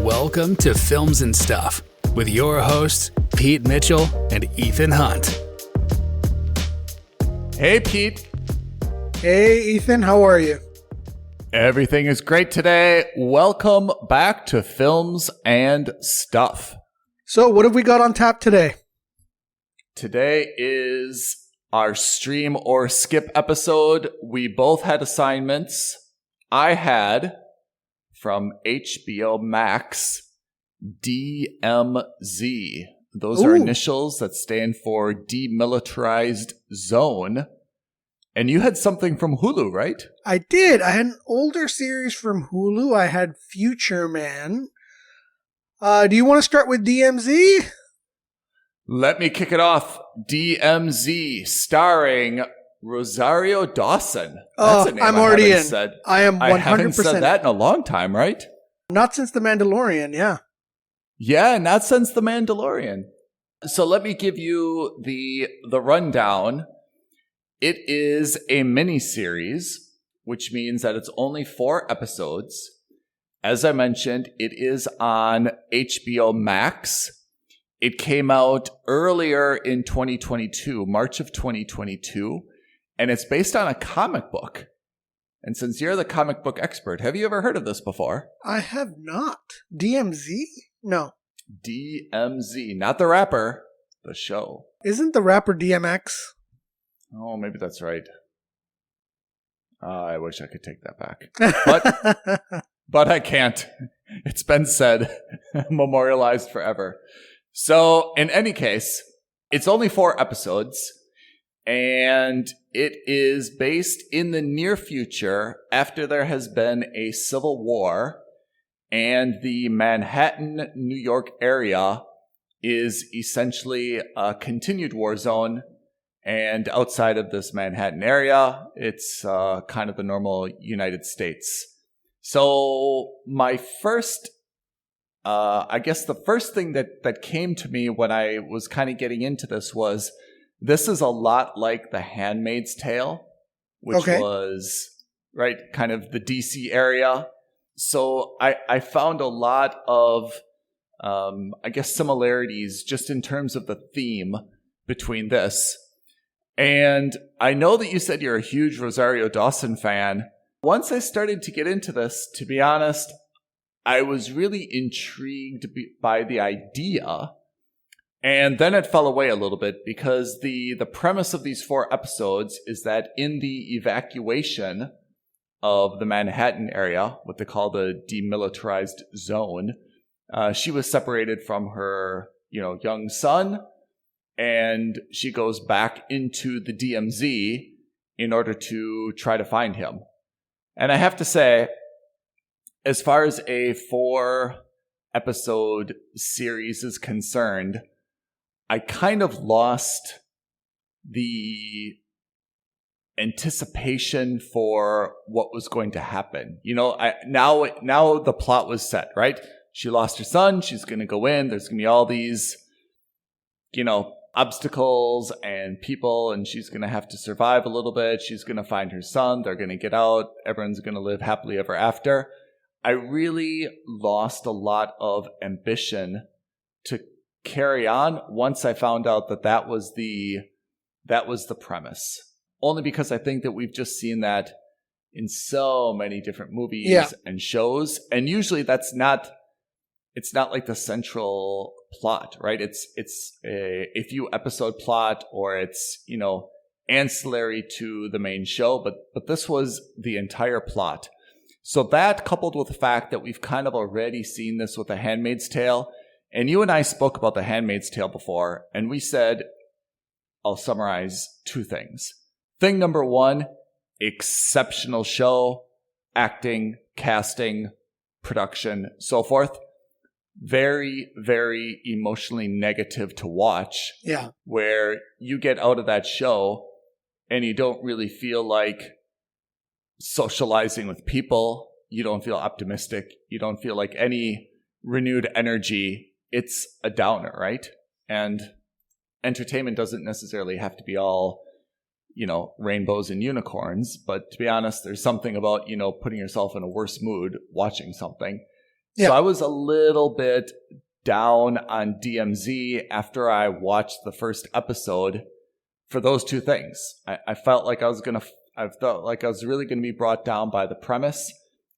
Welcome to Films and Stuff with your hosts, Pete Mitchell and Ethan Hunt. Hey, Pete. Hey, Ethan. How are you? Everything is great today. Welcome back to Films and Stuff. So, what have we got on tap today? Today is our stream or skip episode. We both had assignments. I had from HBO Max, DMZ. Those are initials that stand for Demilitarized Zone. And you had something from Hulu, right? I did. I had an older series from Hulu. I had Future Man. Do you want to start with DMZ? Let me kick it off. DMZ, starring Rosario Dawson. That's a name I'm already in. Said. I am 100%. I haven't said that in a long time, right? Not since The Mandalorian, yeah. Yeah, not since The Mandalorian. So let me give you the rundown. It is a mini-series, which means that it's only 4 episodes. As I mentioned, it is on HBO Max. It came out earlier in 2022, March of 2022, and it's based on a comic book. And since you're the comic book expert, have you ever heard of this before? I have not. DMZ? No. DMZ, not the rapper, the show. Isn't the rapper DMX? Oh, maybe that's right. I wish I could take that back. But I can't. It's been said, memorialized forever. So, in any case, it's only 4 episodes, and it is based in the near future after there has been a civil war, and the Manhattan, New York area is essentially a continued war zone. And outside of this Manhattan area, it's kind of the normal United States. So my first, the first thing that came to me when I was kind of getting into this was, this is a lot like The Handmaid's Tale, which was, right, kind of the DC area. So I found a lot of, similarities just in terms of the theme between this. And I know that you said you're a huge Rosario Dawson fan. Once I started to get into this, to be honest, I was really intrigued by the idea. And then it fell away a little bit because the premise of these 4 episodes is that in the evacuation of the Manhattan area, what they call the demilitarized zone, she was separated from her, young son. And she goes back into the DMZ in order to try to find him. And I have to say, as far as a 4-episode series is concerned, I kind of lost the anticipation for what was going to happen. Now the plot was set, right? She lost her son. She's going to go in. There's going to be all these, obstacles and people, and she's going to have to survive a little bit. She's going to find her son. They're going to get out. Everyone's going to live happily ever after. I really lost a lot of ambition to carry on once I found out that was the premise. Only because I think that we've just seen that in so many different movies and shows, and usually it's not like the central plot, right? It's a few episode plot, or it's, ancillary to the main show, but this was the entire plot. So that, coupled with the fact that we've kind of already seen this with The Handmaid's Tale, and you and I spoke about The Handmaid's Tale before, and we said, I'll summarize 2 things. Thing number 1, exceptional show, acting, casting, production, so forth. Very, very emotionally negative to watch. Yeah. Where you get out of that show and you don't really feel like socializing with people. You don't feel optimistic. You don't feel like any renewed energy. It's a downer, right? And entertainment doesn't necessarily have to be all, rainbows and unicorns. But to be honest, there's something about, putting yourself in a worse mood watching something. Yeah. So I was a little bit down on DMZ after I watched the first episode for those two things. I felt like I was really going to be brought down by the premise,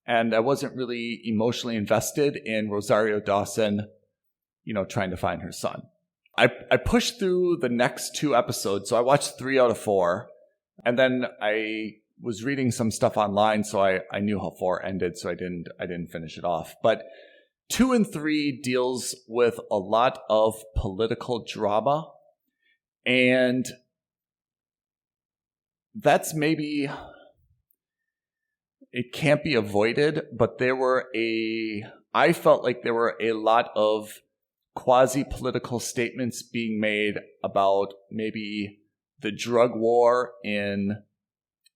and I wasn't really emotionally invested in Rosario Dawson, trying to find her son. I pushed through the next two episodes, so I watched 3 out of 4, and then I was reading some stuff online, so I knew how 4 ended, so I didn't finish it off. But 2 and 3 deals with a lot of political drama, and that's maybe, it can't be avoided, but I felt like there were a lot of quasi-political statements being made about maybe the drug war in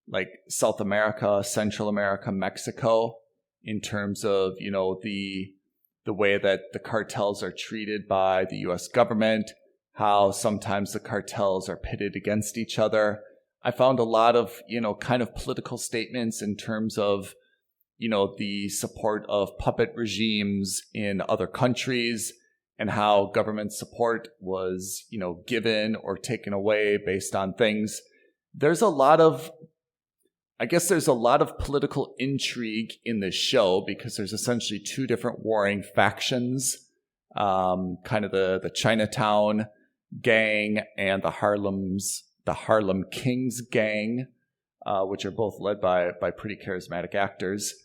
like South America, Central America, Mexico, in terms of, the way that the cartels are treated by the US government, how sometimes the cartels are pitted against each other. I found a lot of, kind of political statements in terms of, the support of puppet regimes in other countries and how government support was, given or taken away based on things. There's a lot of political intrigue in this show because there's essentially 2 different warring factions, kind of the Chinatown gang and the Harlem Kings gang, which are both led by pretty charismatic actors.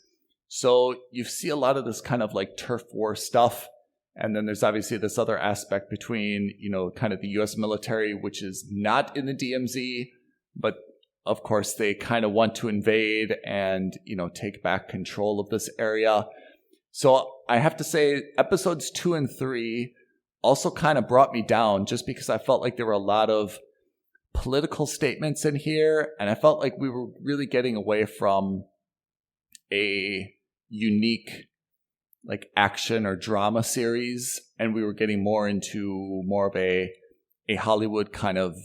So you see a lot of this kind of like turf war stuff. And then there's obviously this other aspect between, kind of the US military, which is not in the DMZ, but of course they kind of want to invade and, take back control of this area. So I have to say episodes 2 and 3 also kind of brought me down just because I felt like there were a lot of political statements in here, and I felt like we were really getting away from a unique like action or drama series, and we were getting more into more of a Hollywood kind of,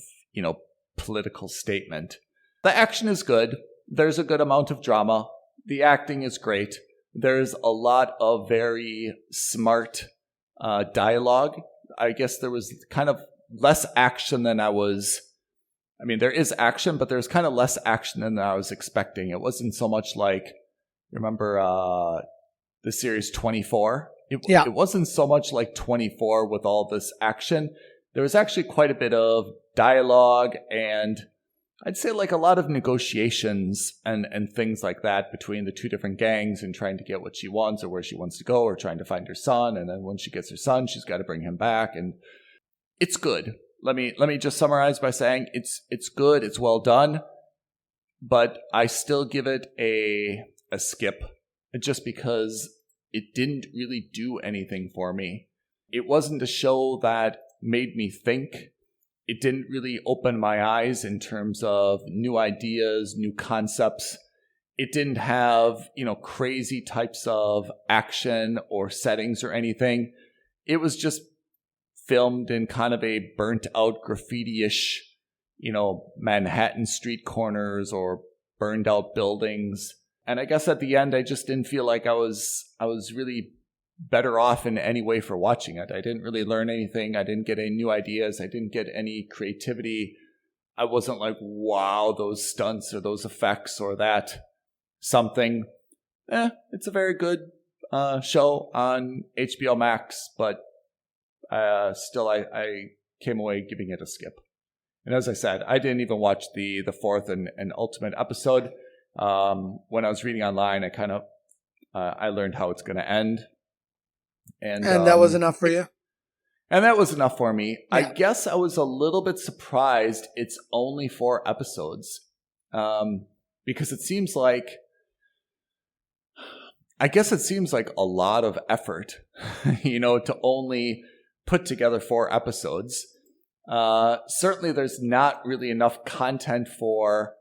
political statement. The action is good. There's a good amount of drama. The acting is great. There's a lot of very smart dialogue. I guess there was kind of less action than there is action, but there's kind of less action than I was expecting. It wasn't so much like, remember the series 24? It wasn't so much like 24 with all this action. There was actually quite a bit of dialogue and I'd say like a lot of negotiations and things like that between the 2 different gangs and trying to get what she wants or where she wants to go or trying to find her son. And then when she gets her son, she's got to bring him back. And it's good. Let me just summarize by saying it's good. It's well done, but I still give it a skip just because it didn't really do anything for me. It wasn't a show that made me think. It didn't really open my eyes in terms of new ideas, new concepts. It didn't have, crazy types of action or settings or anything. It was just filmed in kind of a burnt out graffiti-ish, Manhattan street corners or burned out buildings. And I guess at the end, I just didn't feel like I was really better off in any way for watching it. I didn't really learn anything. I didn't get any new ideas. I didn't get any creativity. I wasn't like, wow, those stunts or those effects or that something. It's a very good show on HBO Max, but still I came away giving it a skip. And as I said, I didn't even watch the 4th and ultimate episode. When I was reading online, I learned how it's going to end. And that was enough for you? And that was enough for me. Yeah. I guess I was a little bit surprised it's only 4 episodes. Because it seems like a lot of effort, to only put together 4 episodes. Certainly there's not really enough content for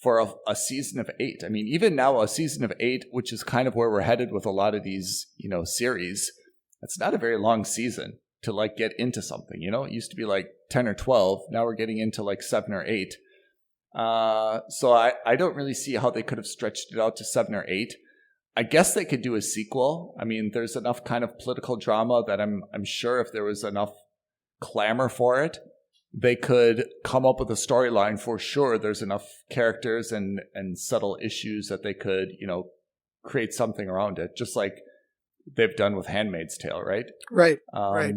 a season of 8. I mean, even now a season of 8, which is kind of where we're headed with a lot of these, series, it's not a very long season to like get into something, It used to be like 10 or 12. Now we're getting into like 7 or 8. So I don't really see how they could have stretched it out to 7 or 8. I guess they could do a sequel. I mean, there's enough kind of political drama that I'm sure if there was enough clamor for it, they could come up with a storyline for sure. There's enough characters and subtle issues that they could, create something around it, just like they've done with Handmaid's Tale, right? Right. Right.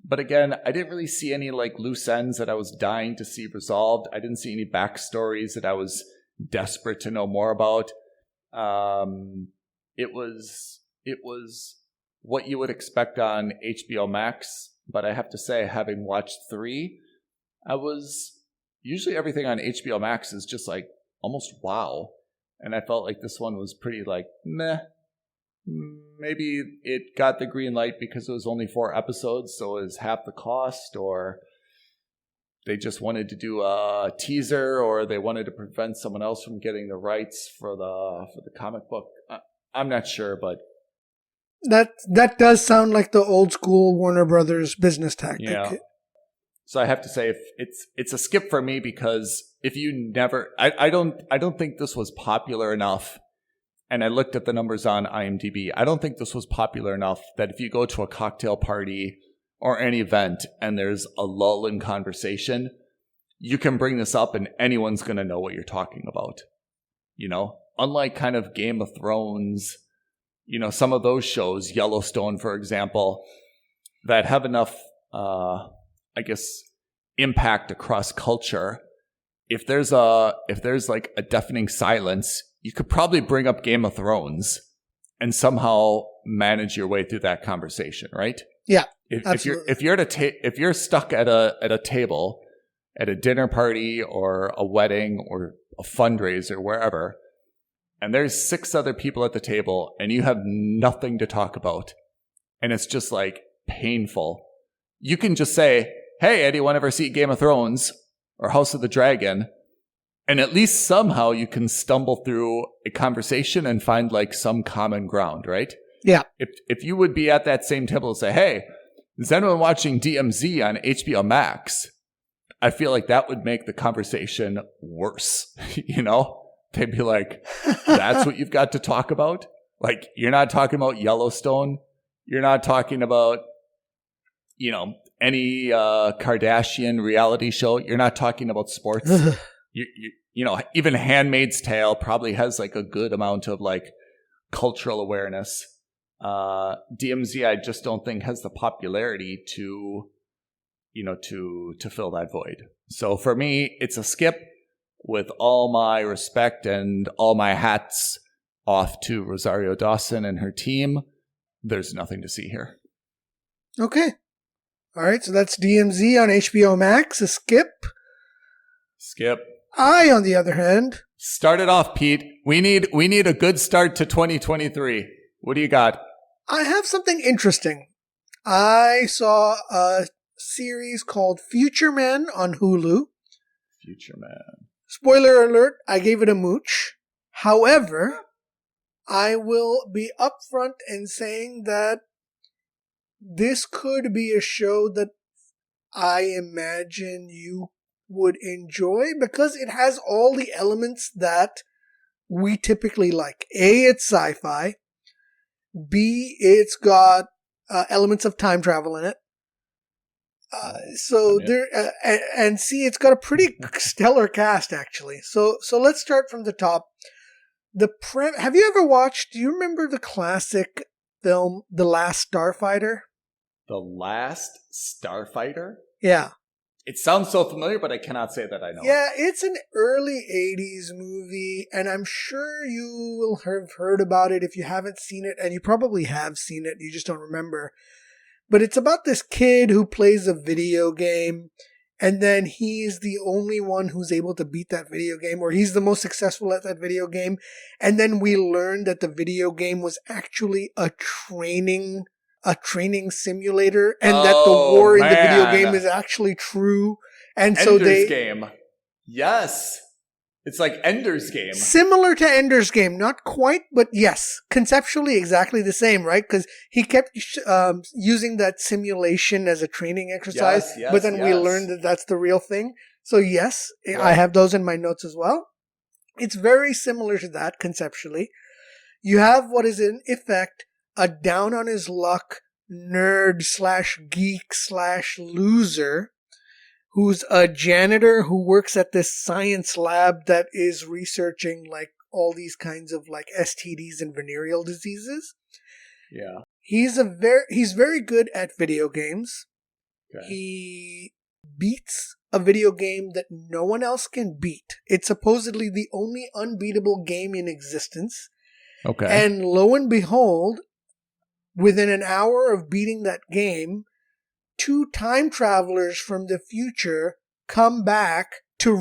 But again, I didn't really see any like loose ends that I was dying to see resolved. I didn't see any backstories that I was desperate to know more about. It was what you would expect on HBO Max, but I have to say, having watched 3, usually everything on HBO Max is just like almost wow. And I felt like this one was pretty like meh. Maybe it got the green light because it was only 4 episodes, so it was half the cost, or they just wanted to do a teaser, or they wanted to prevent someone else from getting the rights for the comic book. I'm not sure, but that does sound like the old school Warner Brothers business tactic. Yeah. So I have to say, if it's a skip for me, because if you never, I don't think this was popular enough. And I looked at the numbers on IMDb. I don't think this was popular enough that if you go to a cocktail party or any event and there's a lull in conversation, you can bring this up and anyone's going to know what you're talking about. Unlike kind of Game of Thrones, some of those shows, Yellowstone, for example, that have enough, impact across culture. If there's like a deafening silence, you could probably bring up Game of Thrones and somehow manage your way through that conversation, right? Yeah, if you're stuck at a table at a dinner party or a wedding or a fundraiser, wherever, and there's 6 other people at the table and you have nothing to talk about, and it's just like painful, you can just say, "Hey, anyone ever see Game of Thrones or House of the Dragon?" And at least somehow you can stumble through a conversation and find like some common ground, right? Yeah. If you would be at that same table and say, "Hey, is anyone watching DMZ on HBO Max?" I feel like that would make the conversation worse. They'd be like, "That's what you've got to talk about? Like, you're not talking about Yellowstone. You're not talking about, any Kardashian reality show. You're not talking about sports." Even Handmaid's Tale probably has like a good amount of like cultural awareness. DMZ, I just don't think has the popularity to fill that void. So for me, it's a skip, with all my respect and all my hats off to Rosario Dawson and her team. There's nothing to see here. Okay. All right. So that's DMZ on HBO Max, a skip. Skip. I, on the other hand, start it off, Pete. We need a good start to 2023. What do you got? I have something interesting. I saw a series called Future Man on Hulu. Future Man. Spoiler alert, I gave it a mooch. However, I will be upfront in saying that this could be a show that I imagine you would enjoy, because it has all the elements that we typically like. A, it's sci-fi. B, it's got elements of time travel in it. And C, it's got a pretty stellar cast, actually. So let's start from the top. Have you ever watched, do you remember the classic film, The Last Starfighter? The Last Starfighter? Yeah. It sounds so familiar, but I cannot say that I know. Yeah, it's an early 80s movie, and I'm sure you will have heard about it if you haven't seen it, and you probably have seen it, you just don't remember. But it's about this kid who plays a video game, and then he's the only one who's able to beat that video game, or he's the most successful at that video game. And then we learn that the video game was actually a training simulator, and that the war in the video game is actually true. And Ender's Game. Yes. It's like Ender's Game. Similar to Ender's Game. Not quite, but yes. Conceptually exactly the same, right? Because he kept using that simulation as a training exercise. Yes, but then we learned that that's the real thing. So yes, right. I have those in my notes as well. It's very similar to that conceptually. you have what is in effect a down on his luck nerd slash geek slash loser who's a janitor who works at this science lab that is researching like all these kinds of like STDs and venereal diseases. Yeah. He's very good at video games. Okay. He beats a video game that no one else can beat. It's supposedly the only unbeatable game in existence. Okay. And lo and behold, within an hour of beating that game, 2 time travelers from the future come back to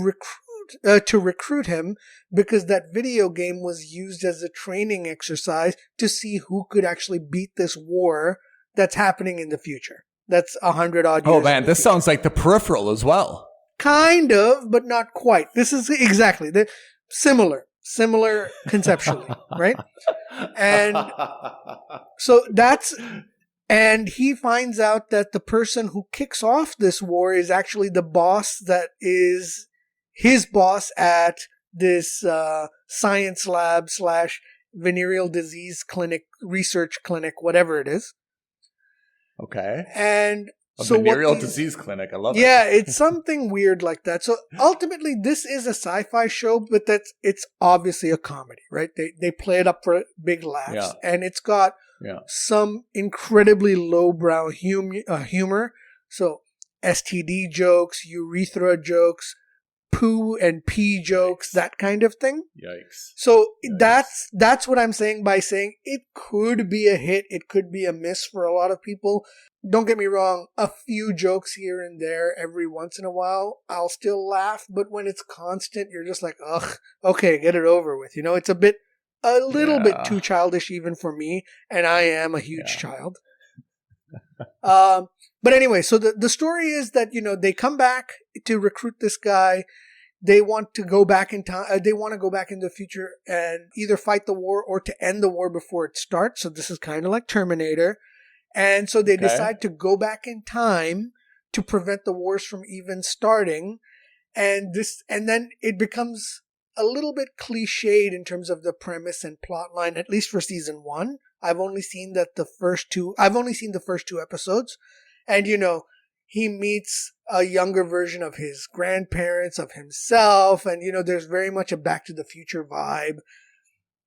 recruit him because that video game was used as a training exercise to see who could actually beat this war that's happening in the future. That's 100 odd years. Oh man, this sounds like The Peripheral as well. Kind of, but not quite. This is exactly similar conceptually, right? And so and he finds out that the person who kicks off this war is actually the boss that is his boss at this science lab slash venereal disease clinic, research clinic, whatever it is. Okay. And a so venereal disease clinic. I love it. Yeah, it's something weird like that. So ultimately, this is a sci-fi show, but it's obviously a comedy, right? They play it up for big laughs, and it's got some incredibly lowbrow humor. So STD jokes, urethra jokes, poo and pee jokes, that kind of thing. Yikes. So that's what I'm saying by saying it could be a hit, it could be a miss for a lot of people. Don't get me wrong, a few jokes here and there every once in a while, I'll still laugh, but when it's constant, you're just like, ugh, okay, get it over with. You know, it's a little bit too childish even for me, and I am a huge child. But anyway, so the story is that, you know, they come back to recruit this guy. They want to go back in time. They want to go back in the future and either fight the war or to end the war before it starts. So this is kind of like Terminator. And so they decide to go back in time to prevent the wars from even starting. And then it becomes a little bit cliched in terms of the premise and plot line, at least for season 1. I've only seen the first 2 episodes. And, you know, he meets a younger version of his grandparents, of himself. And, you know, there's very much a Back to the Future vibe.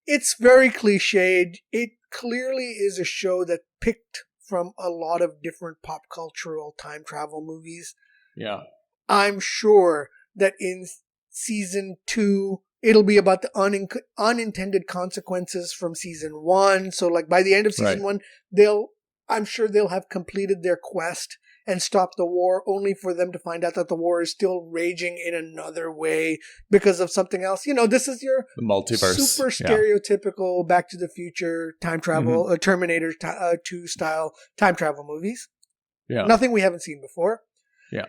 It's very cliched. It clearly is a show that picked from a lot of different pop cultural time travel movies. Yeah. I'm sure that in season 2, it'll be about the unintended consequences from season 1. So like by the end of season 1, I'm sure they'll have completed their quest and stopped the war, only for them to find out that the war is still raging in another way because of something else. You know, this is your the multiverse, super stereotypical Back to the Future time travel, Terminator 2 style time travel movies. Yeah. Nothing we haven't seen before. Yeah.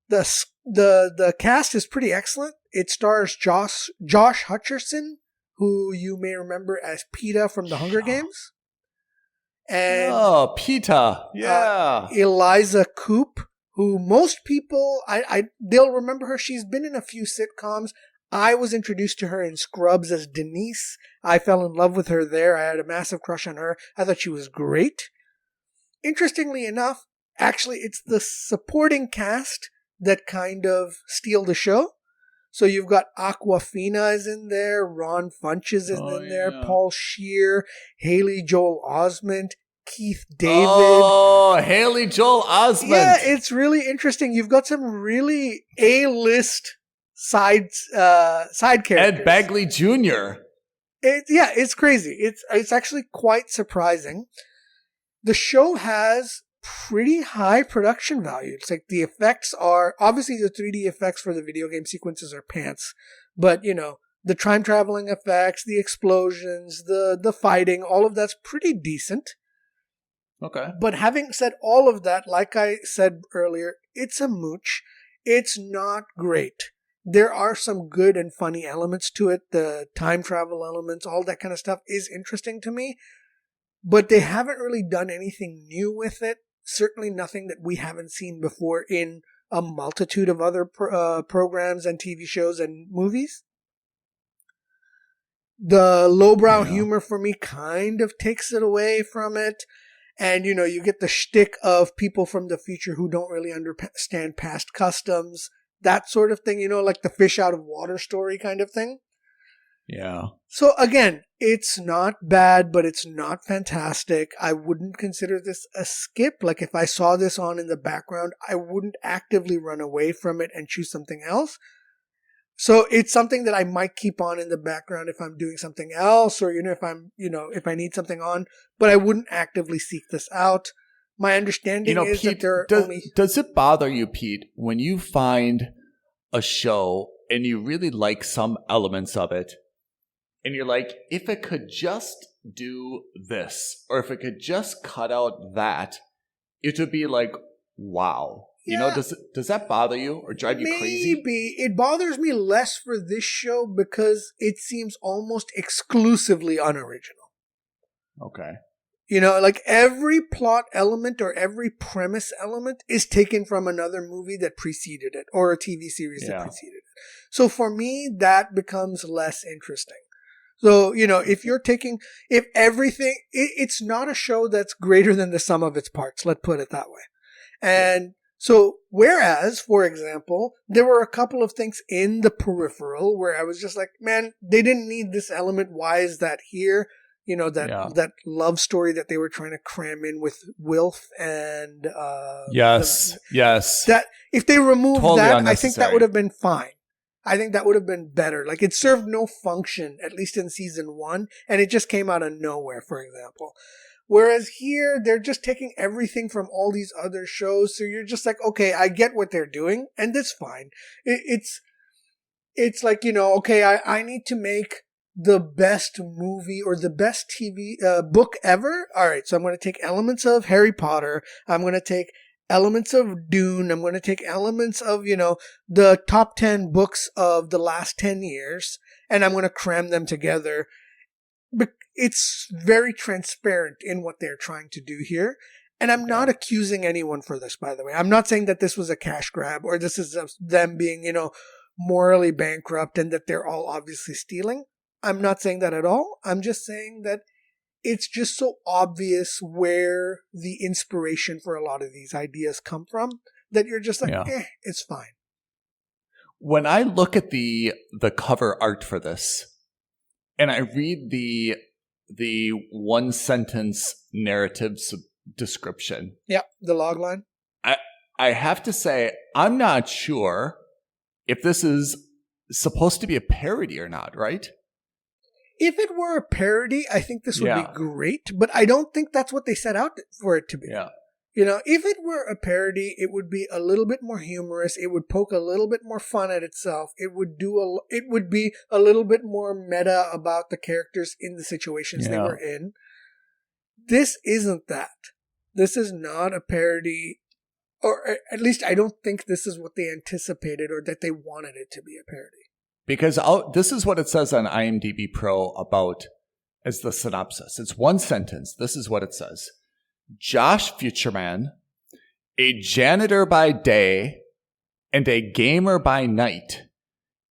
The cast is pretty excellent. It stars Josh Hutcherson, who you may remember as Peeta from the Hunger Games. And Peeta. Yeah. Eliza Coupe, who most people they'll remember her. She's been in a few sitcoms. I was introduced to her in Scrubs as Denise. I fell in love with her there. I had a massive crush on her. I thought she was great. Interestingly enough, actually, it's the supporting cast that kind of steal the show. So you've got Aquafina is in there, Ron Funches is in there, Paul Scheer, Haley Joel Osment, Keith David. Oh, Haley Joel Osment. Yeah, it's really interesting. You've got some really A-list side characters. Ed Begley Jr. It's crazy. It's actually quite surprising. The show has pretty high production value. It's like the effects are, obviously the 3D effects for the video game sequences are pants, but you know, the time traveling effects, the explosions, the fighting, all of that's pretty decent. Okay. But having said all of that, like I said earlier, it's a mooch. It's not great. There are some good and funny elements to it. The time travel elements, all that kind of stuff is interesting to me, but they haven't really done anything new with it. Certainly nothing that we haven't seen before in a multitude of other programs and TV shows and movies. The lowbrow humor for me kind of takes it away from it. And, you get the shtick of people from the future who don't really understand past customs, that sort of thing, like the fish out of water story kind of thing. Yeah. So again, it's not bad, but it's not fantastic. I wouldn't consider this a skip. Like if I saw this on in the background, I wouldn't actively run away from it and choose something else. So it's something that I might keep on in the background if I'm doing something else, or if I need something on, but I wouldn't actively seek this out. My understanding is Pete, that there are does it bother you, Pete, when you find a show and you really like some elements of it, and you're like, if it could just do this, or if it could just cut out that, it would be like, wow. Yeah. Does that bother you or drive you crazy? Maybe. It bothers me less for this show because it seems almost exclusively unoriginal. Okay. Like every plot element or every premise element is taken from another movie that preceded it or a TV series that preceded it. So for me, that becomes less interesting. So, if everything, it's not a show that's greater than the sum of its parts. Let's put it that way. And so, whereas, for example, there were a couple of things in the peripheral where I was just like, man, they didn't need this element. Why is that here? That love story that they were trying to cram in with Wilf and yes. That if they removed totally that, I think that would have been fine. I think that would have been better. Like it served no function, at least in season 1, and it just came out of nowhere, for example. Whereas here, they're just taking everything from all these other shows, so you're just like, okay, I get what they're doing, and that's fine. It's like, okay, I need to make the best movie or the best TV book ever. All right, so I'm going to take elements of Harry Potter. I'm going to take elements of Dune. I'm going to take elements of, the top 10 books of the last 10 years, and I'm going to cram them together. But it's very transparent in what they're trying to do here. And I'm not accusing anyone for this, by the way. I'm not saying that this was a cash grab or this is them being, morally bankrupt and that they're all obviously stealing. I'm not saying that at all. I'm just saying that it's just so obvious where the inspiration for a lot of these ideas come from that you're just like, it's fine. When I look at the cover art for this and I read the one sentence narrative description. Yeah, the log line. I have to say, I'm not sure if this is supposed to be a parody or not, right? If it were a parody, I think this would be great, but I don't think that's what they set out for it to be. Yeah. If it were a parody, it would be a little bit more humorous. It would poke a little bit more fun at itself. It would be a little bit more meta about the characters in the situations they were in. This isn't that. This is not a parody, or at least I don't think this is what they anticipated or that they wanted it to be a parody. Because this is what it says on IMDb Pro about as the synopsis. It's one sentence. This is what it says. Josh Futureman, a janitor by day and a gamer by night,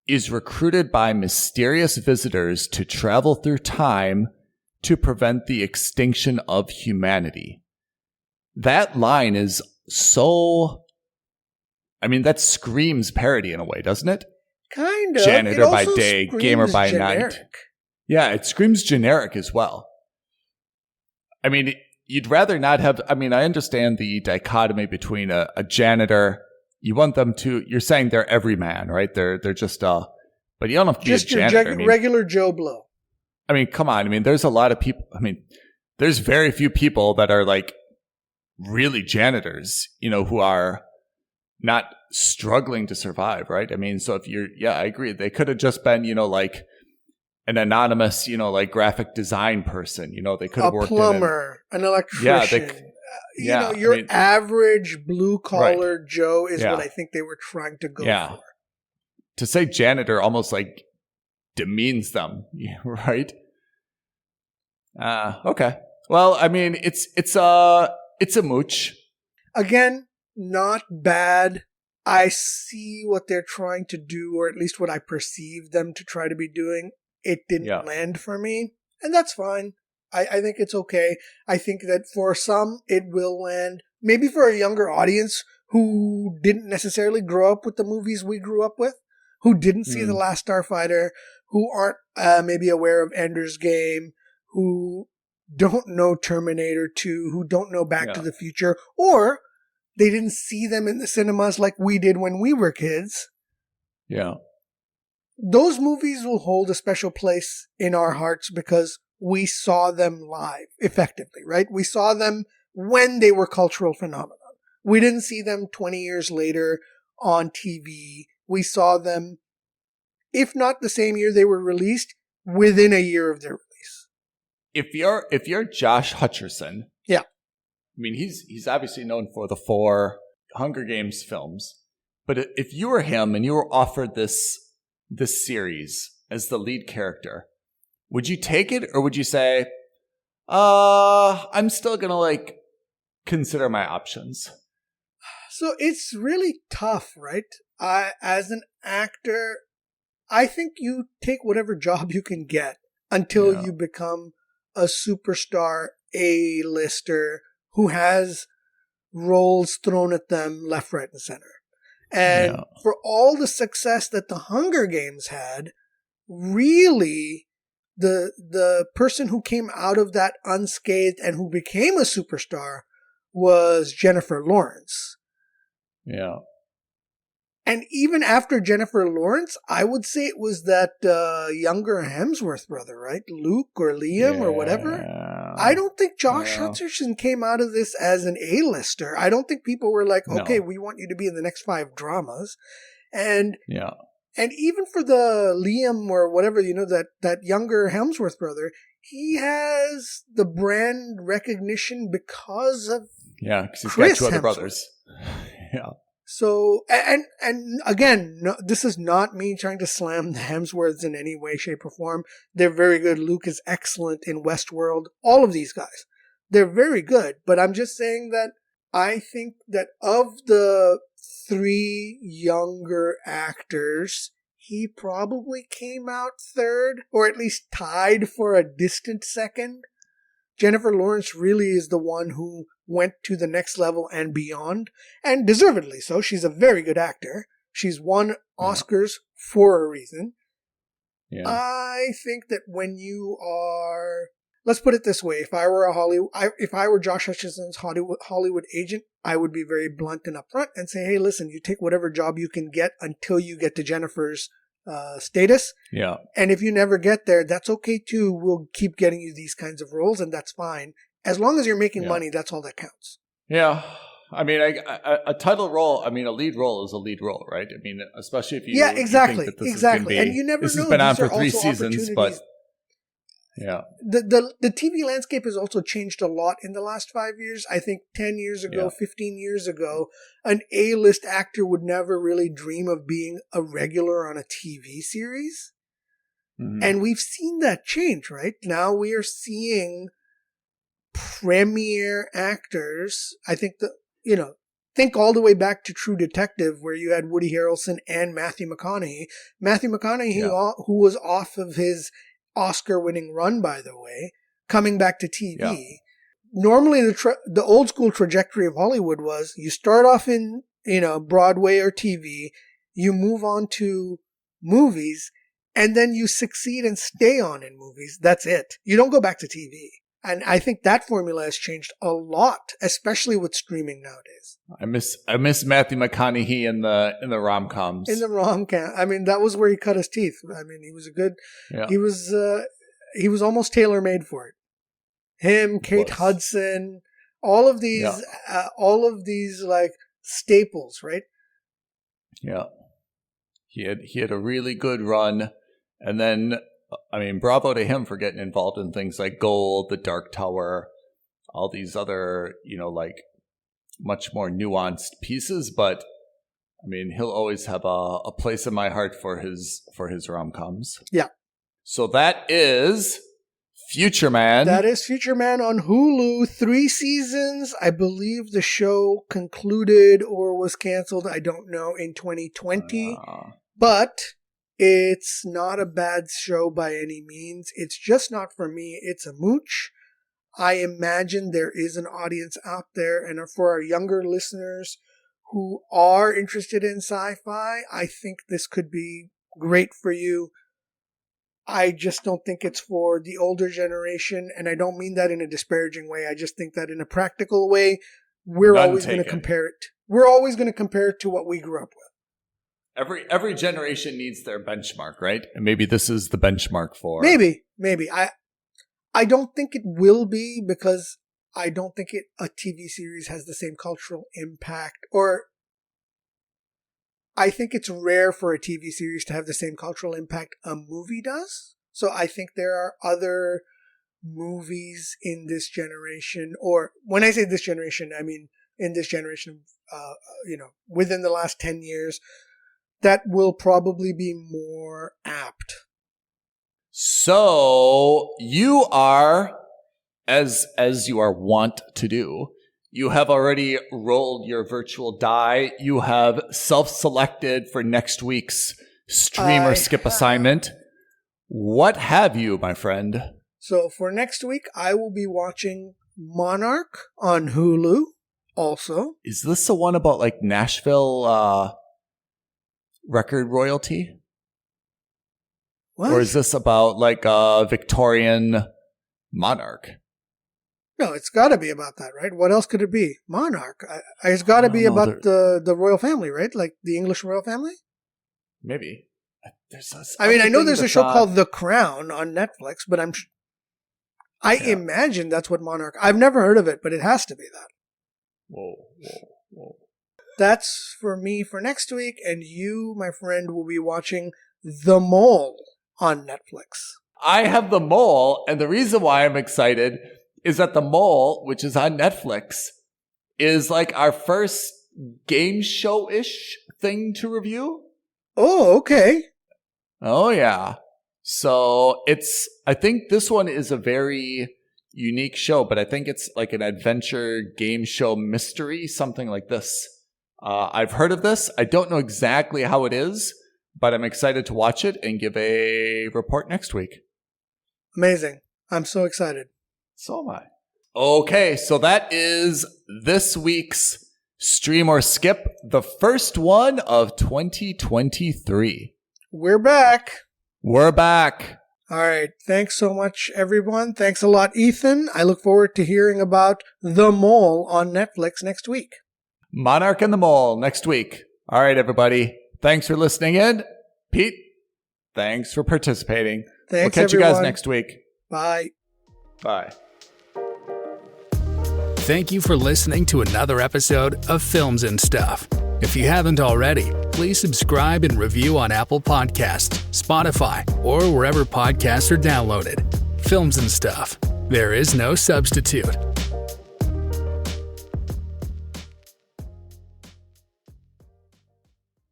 is recruited by mysterious visitors to travel through time to prevent the extinction of humanity. That line is so... that screams parody in a way, doesn't it? Kind of. Janitor by day, gamer by generic. night. Yeah, it screams generic as well. You'd rather not have... I understand the dichotomy between a janitor. You want them to... You're saying they're everyman, right? They're just... But you don't have to just be a janitor. Your regular Joe Blow. Come on. There's a lot of people... there's very few people that are like really janitors, who are not struggling to survive, right? So if you're... Yeah, I agree. They could have just been, like an anonymous, graphic design person. They could have worked in... A plumber, an electrician. Your average blue-collar Joe is what I think they were trying to go for. To say janitor almost like demeans them, right? Okay. Well, it's a mooch. Again, not bad. I see what they're trying to do, or at least what I perceive them to try to be doing. it didn't land for me. And that's fine. I think it's okay. I think that for some, it will land. Maybe for a younger audience who didn't necessarily grow up with the movies we grew up with, who didn't see The Last Starfighter, who aren't maybe aware of Ender's Game, who don't know Terminator 2, who don't know Back to the Future, or they didn't see them in the cinemas like we did when we were kids. Yeah. Those movies will hold a special place in our hearts because we saw them live, effectively, right? We saw them when they were cultural phenomenon. We didn't see them 20 years later on TV. We saw them, if not the same year they were released, within a year of their release. If you're Josh Hutcherson, yeah, I mean he's obviously known for the 4 Hunger Games films, but if you were him and you were offered this series as the lead character, would you take it, or would you say, I'm still gonna consider my options? So it's really tough, right? As an actor, I think you take whatever job you can get until you become a superstar A-lister who has roles thrown at them left, right, and center. And for all the success that the Hunger Games had, really, the person who came out of that unscathed and who became a superstar was Jennifer Lawrence. Yeah. And even after Jennifer Lawrence, I would say it was that younger Hemsworth brother, right? Luke or Liam or whatever. I don't think Josh Hutcherson came out of this as an A-lister. I don't think people were like, okay, we want you to be in the next 5 dramas. And even for the Liam or whatever, that younger Hemsworth brother, he has the brand recognition because of because he's Chris got 2 other Hemsworth. brothers. Yeah. So, and again, no, this is not me trying to slam the Hemsworths in any way, shape, or form. They're very good. Luke is excellent in Westworld. All of these guys, they're very good. But I'm just saying that I think that of the 3 younger actors, he probably came out third, or at least tied for a distant second. Jennifer Lawrence really is the one who went to the next level and beyond, and deservedly so. She's a very good actor. She's won Oscars for a reason. Yeah. I think that when you are, let's put it this way: if I were Josh Hutcherson's Hollywood agent, I would be very blunt and upfront and say, "Hey, listen, you take whatever job you can get until you get to Jennifer's status. Yeah. And if you never get there, that's okay too. We'll keep getting you these kinds of roles, and that's fine. As long as you're making money, that's all that counts." Yeah. I mean, a title role, I mean, a lead role is a lead role, right? I mean, especially if you exactly. You think that this is gonna be, and you never this know. has been on These for are 3 also seasons, but the TV landscape has also changed a lot in the last 5 years. I think 10 years ago, 15 years ago, an A-list actor would never really dream of being a regular on a TV series. Mm-hmm. And we've seen that change, right? Now we are seeing premier actors. I think think all the way back to True Detective, where you had Woody Harrelson and Matthew McConaughey. Who was off of his Oscar-winning run, by the way, coming back to TV. Yeah. Normally, the old school trajectory of Hollywood was you start off in Broadway or TV, you move on to movies, and then you succeed and stay on in movies. That's it. You don't go back to TV. And I think that formula has changed a lot, especially with streaming nowadays. I miss Matthew McConaughey in the rom-coms. In the rom-com. I mean, that was where he cut his teeth. I mean, he was he was almost tailor-made for it. Him, Kate Hudson, all of these like staples, right? Yeah. He had a really good run, and then I mean, bravo to him for getting involved in things like Gold, The Dark Tower, all these other, much more nuanced pieces. But I mean, he'll always have a place in my heart for his rom-coms. Yeah. So that is Future Man. That is Future Man on Hulu. 3 seasons. I believe the show concluded or was canceled. I don't know, in 2020. But It's not a bad show by any means. It's just not for me. It's a mooch. I imagine there is an audience out there, and for our younger listeners who are interested in sci-fi, I think this could be great for you. I just don't think it's for the older generation, and I don't mean that in a disparaging way. I just think that in a practical way, we're always going to compare it. We're always going to compare it to what we grew up with. Every generation needs their benchmark, right? And maybe this is the benchmark for... Maybe. I don't think it will be, because I don't think a TV series has the same cultural impact, or I think it's rare for a TV series to have the same cultural impact a movie does. So I think there are other movies in this generation, or when I say this generation, I mean in this generation, within the last 10 years, that will probably be more apt. So you are, as you are wont to do, you have already rolled your virtual die. You have self-selected for next week's stream or skip assignment. What have you, my friend? So for next week, I will be watching Monarch on Hulu also. Is this the one about like Nashville record royalty? What? Or is this about like a Victorian monarch? No, it's got to be about that, right? What else could it be? Monarch. It's got to be about the royal family, right? Like the English royal family? Maybe. I know there's a show called The Crown on Netflix, but I imagine that's what Monarch... I've never heard of it, but it has to be that. Whoa. That's for me for next week, and you, my friend, will be watching The Mole on Netflix. I have The Mole, and the reason why I'm excited is that The Mole, which is on Netflix, is like our first game show-ish thing to review. Oh, okay. Oh, yeah. So I think this one is a very unique show, but I think it's like an adventure game show mystery, something like this. I've heard of this. I don't know exactly how it is, but I'm excited to watch it and give a report next week. Amazing. I'm so excited. So am I. Okay, so that is this week's Stream or Skip, the first one of 2023. We're back. We're back. All right. Thanks so much, everyone. Thanks a lot, Ethan. I look forward to hearing about The Mole on Netflix next week. Monarch and the Mole next week. All right, everybody. Thanks for listening in. Pete, thanks for participating. Thanks, we'll catch everyone. you guys next week. Bye. Bye. Thank you for listening to another episode of Films and Stuff. If you haven't already, please subscribe and review on Apple Podcasts, Spotify, or wherever podcasts are downloaded. Films and Stuff. There is no substitute.